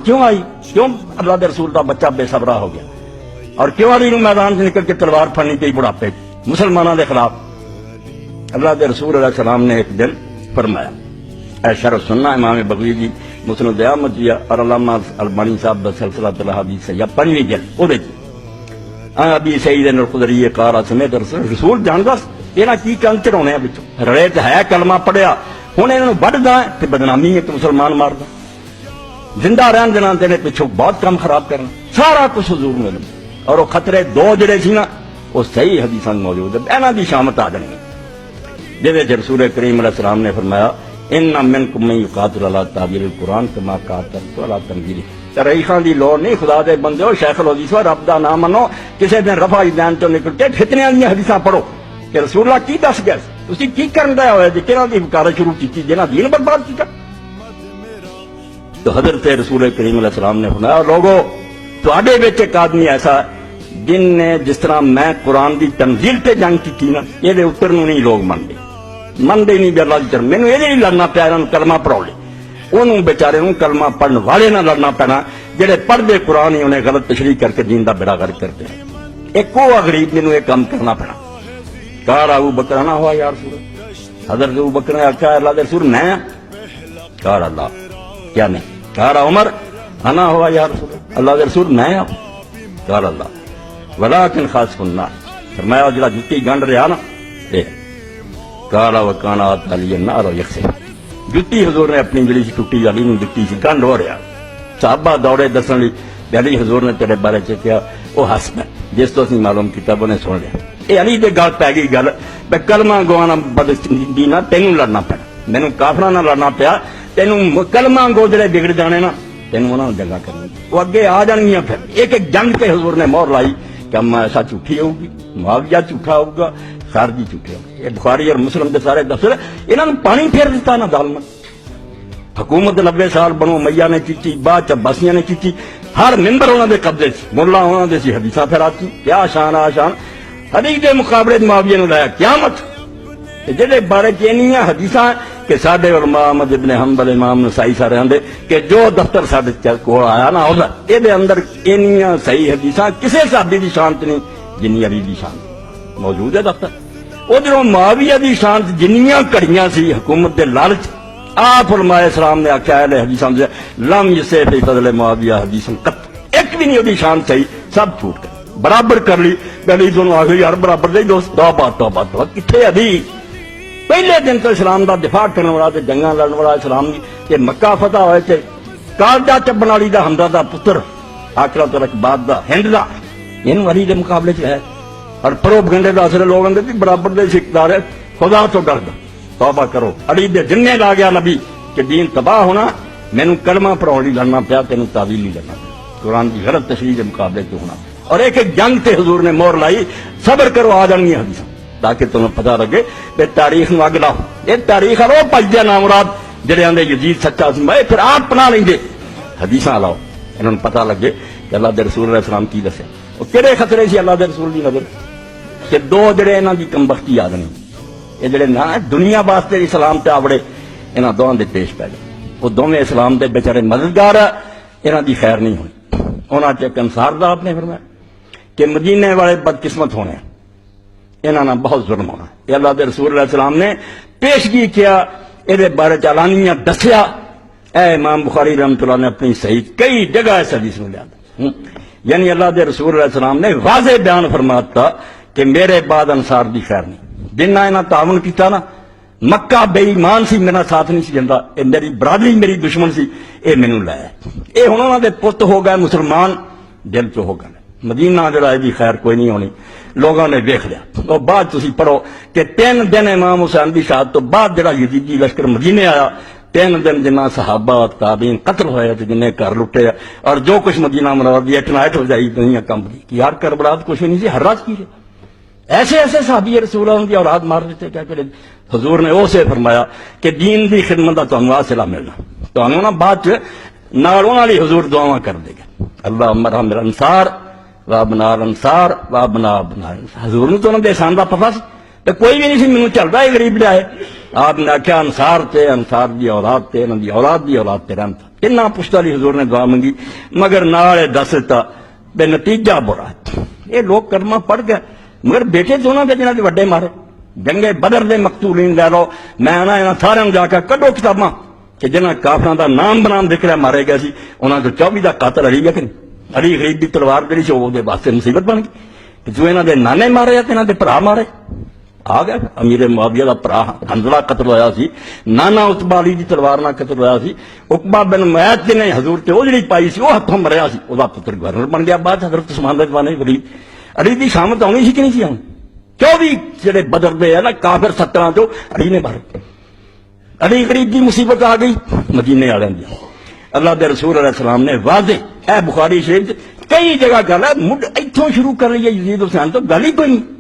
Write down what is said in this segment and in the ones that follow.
کیوں آئی؟ کیوں اللہ کے رسول کا بچہ بے صبرا ہو گیا؟ اور کیوں علی نو میدان سے نکل کے تلوار پھڑنی پئی بڑھاپے مسلمانوں کے خلاف؟ اللہ کے رسول علیہ السلام نے ایک دن فرمایا، اے شرح سننا امام بغوی جی مسند احمد جی اور علامہ البانی صاحب دا سلسلہ الحدیث سے یا 5ویں جلد وہ دیکھیے ابی سعید الخدری قال سمعت رسول جاندا یہاں کی کن چڑھانے بچوں رڑے تو ہے کلمہ پڑھیا ہوں یہاں وڈدا تو بدنامی ہے کہ مسلمان ماردا زندہ رہن دینا تیرے پچھوں بہت کام خراب کرنا سارا کچھ حضور میں اور وہ خطرے دو جڑے سی نا وہ صحیح حدیث موجود ہے انہاں دی شامت آ جانی جہد رسول کریم علیہ السلام نے فرمایا ان منکم من یقاتل علی تعبیر القرآن کما قاتلت علی تنزیلہ تاریخاں دی لوڑ نہیں خدا دے بندے شیخ الحدیث رب دا نام منو کسی دن رفع دین چوں نکل کے فتنیاں دی حدیثاں پڑھو کہ رسول اللہ کی دس گیا تسی کی کرن دے ہوئے جے کہاں دی بکار شروع کی جنہاں دین برباد کیتا تو حضرت رسول کریم علیہ السلام نے فرمایا لوگو تواڈے وچ ایک آدمی ایسا جن نے جس طرح میں قرآن دی تنزیل تے جنگ کی نا یہ اتر نہیں لوگ منتے نہیں بھی اللہ کی طرف مینوں یہ نہیں لڑنا پیا انہاں کلمہ پڑھاؤ لے انہوں بیچارے کلمہ پڑھن والے نہ لڑنا پینا جڑے پڑھتے قرآن ہی انہیں غلط تشریح کر کے دین دا بیڑا غرق کرتے ہیں ایک وہ غریب مینوں یہ کام کرنا پینا کار ابو بکر نہ ہوا یا رسول حضرت ابو بکر نے آخیا اللہ دے رسول میں کار اللہ کیا نہیں کار عمر انا ہوا یا رسول اللہ دے رسول میں کار اللہ ولکن خاص الناس فرمایا جڑا جتی گنڈ رہا نا اے کالا وکانا علی النار یکسے جتی حضور نے اپنی جڑی سی ٹوٹی علی نو دتی سی گنڈ ہو رہا صحابہ دوڑے دسن لی علی حضور نے تیرے بارے چ کیا وہ ہس پہ جس تو اسی معلوم کتابوں نے سن لیا یہ علی دے گل پی گئی گل بے کلمہ گوانا بدی نہ تینوں لڑنا پینا مینوں کافراں نہ لڑنا پیا تینوں کلمہ گو جڑے بگڑ جانے نا تینوں انہاں جنگاں کرنی وہ اگے آ جانگیاں پھر ایک ایک جنگ تے حضور نے مہر لائی کہ اما ایسا جھوٹھی ہوگی معاویہ جھوٹا ہوگا خارجی جھوٹے ہوگا یہ بخاری اور مسلم دے سارے دفتر انہاں نوں پانی پھیر دیتا نا ظالم حکومت 90 سال بنو میاں نے کیتی بعد عباسیاں نے کیتی ہر ممبر انہاں دے قبضے سی مولا انہاں دے سی حدیثاں پھیراتی کیا شان آشان حدیث دے مقابلے معاویہ نوں لایا قیامت جہے بارے چینیاں حدیثاں کہ ساڈے علماء احمد ابن حنبل امام نسائی سارے آندے کہ جو دفتر ساڈے کول آیا نا اودا اے دے اندر اینیاں صحیح حدیثاں کسے صحابی دی شان تے نہیں جنی علی دی شان موجود ہے دفتر ادھروں معاویہ دی شان جنیاں کڑیاں سی حکومت دے لالچ آپ علماء اسلام نے آخیا ہے حدیثاں سے لم یسے فی فضل معاویہ حدیث قط ایک بھی نہیں دی شان صحیح سب چھوٹ کر برابر کر لی پہلے دونوں آ گئی یار برابر دے دوست توبہ کتنے حدیث پہلے دن تو اسلام دا دفاع کرنے والا تے جنگاں لڑن والا اسلام دی کہ مکہ فتح ہوئے تے کالجا چبن والی دا حمزہ دا پتر آخرت العقبات دا ہند دا ان علی دے مقابلے چ ہے اور پروپگنڈے دا اثر لوگ اندر بھی برابر دے سکدار ہے خدا تو ڈر دو توبہ کرو علی دے جننے لا گیا نبی کہ دین تباہ ہونا مینوں کلمہ پڑھاؤ لی لڑنا پیا تینوں تعویل نہیں لڑنا پیا قرآن کی غلط تشریح کے مقابلے چ ہونا اور ایک ایک جنگ تے حضور نے مہر لائی صبر کرو آ جان گیا حدیثاں تاکہ تمہیں پتہ لگے کہ تاریخ نو اگ لاؤ یہ تاریخ ہے وہ پجدے نام مراد جڑے آندے یزید سچا سی میں پھر آپ پنا لیں گے حدیثاں لاؤ انہوں نے پتہ لگے کہ اللہ دے رسول علیہ السلام کی دسیا وہ کہڑے خطرے سی اللہ دے رسول دی نظر کہ دو جڑے انہاں دی کمبختی یاد نہیں یہ جڑے نہ دنیا واسطے اسلام تے آوڑے انہاں دوواں دے پیش پہ گئے وہ دونوں اسلام دے بیچارے مددگار انہاں دی خیر نہیں ہوئی انہاں چ ایک انصار دا آپ نے فرمایا کہ مدینے والے بدقسمت ہونے انہاں نہ بہت ظلم ہونا یہ اللہ دے رسول علیہ السلام نے پیشگی کیا یہ بارے علانیہ دسیا اے امام بخاری رحمۃ اللہ نے اپنی صحیح کئی جگہ اس حدیث میں لیا یعنی اللہ دے رسول علیہ السلام نے واضح بیان فرماتا کہ میرے بعد انصار دی خیر نہیں جنہ انہاں تعاون کیتا نا مکہ بے ایمان سی میرا ساتھ نہیں سی جندا اے میری برادری میری دشمن سی اے مینوں لایا اے ہن انہاں دے پت ہو گئے مسلمان دل چ ہو گئے مدینہ جڑا ہے خیر کوئی نہیں ہونی لوگوں نے دیکھ لیا اور بعد تسی پڑھو کہ 3 دن امام حسین دی شہادت تو بعد جڑا یزیدی لشکر مدینے آیا 3 دن جنہ صحابہ تابعین قتل ہوئے تے جنہیں گھر لٹے اور جو کچھ مدینہ منورہ دی اٹھنائٹ ہو جائی دنیا کمپنی کی یار کربلا کچھ نہیں سی ہر رات کی ایسے ایسے صحابی رسول اللہ کی اولاد مار دیتے کیا کہ حضور نے اسے فرمایا کہ دین دی خدمت دا تانوں حاصلہ ملنا تانوں نا بعد نالوں والی حضور دعاواں کر دے گا اللہ مرحم الانصار وابنا الانصار وابنا ابنا حضور نے تو انہوں دے احسان دا پتہ سی تے کوئی بھی نہیں سی مینوں چلدا ہے غریب لیا ہے آپ نے آخیا انصار تے انصار دی اولاد تے انہاں دی اولاد تے رحمت کنا پشتا لی حضور نے دعا منگی مگر نال دس دیتا بے نتیجہ برا ہے یہ لوگ کلمہ پڑھ گئے مگر بیٹے تو انہاں دے جنہاں دے وڈے مارے جنگے بدر دے مقتولین لے لو میں انہاں سارے جا کے کڈو کتاباں کہ جنہاں کافراں دا نام بنام ذکر مارے گئے سی انہاں تو 24 دا قاتل علی ہے کہ نہیں علی غریب دی تلوار جڑی سی وہ دے واسطے مصیبت بن گئی کہ جو انہاں دے نانے مارے تے انہاں دے بھرا مارے آ گیا امیر معاویہ دا بھرا حنظلہ قتل ہویا سی نانا عتبہ علی دی تلوار نال قتل ہویا سی عقبہ بن معیط نے حضور تے او جڑی پائی سی او ہتھوں مریا سی او دا پتر گورنر بن گیا بعد حضرت عثمان رضی اللہ عنہ ولید علی دی شامت آنی سی کہ نہیں سی آنی 24 جڑے بدر دے ہے نا کافر 17 جو علی نے مارے علی غریب دی مصیبت آ گئی مدینے والوں دی اللہ دے رسول علیہ السلام نے واضح اے بخاری شریف کئی جگہ گل ہے مڈ ایتھوں شروع کر رہی ہے یزید حسین تو گل ہی کوئی نہیں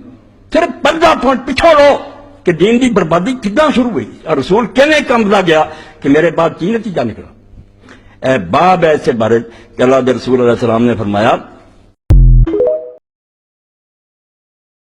صرف 15 پوائنٹ پچھو لو کہ دین دی بربادی کداں شروع ہوئی اور رسول کیویں کمزا گیا کہ میرے بعد کی نتیجہ نکلا اے باب ایسے بارے کہ اللہ دے رسول علیہ السلام نے فرمایا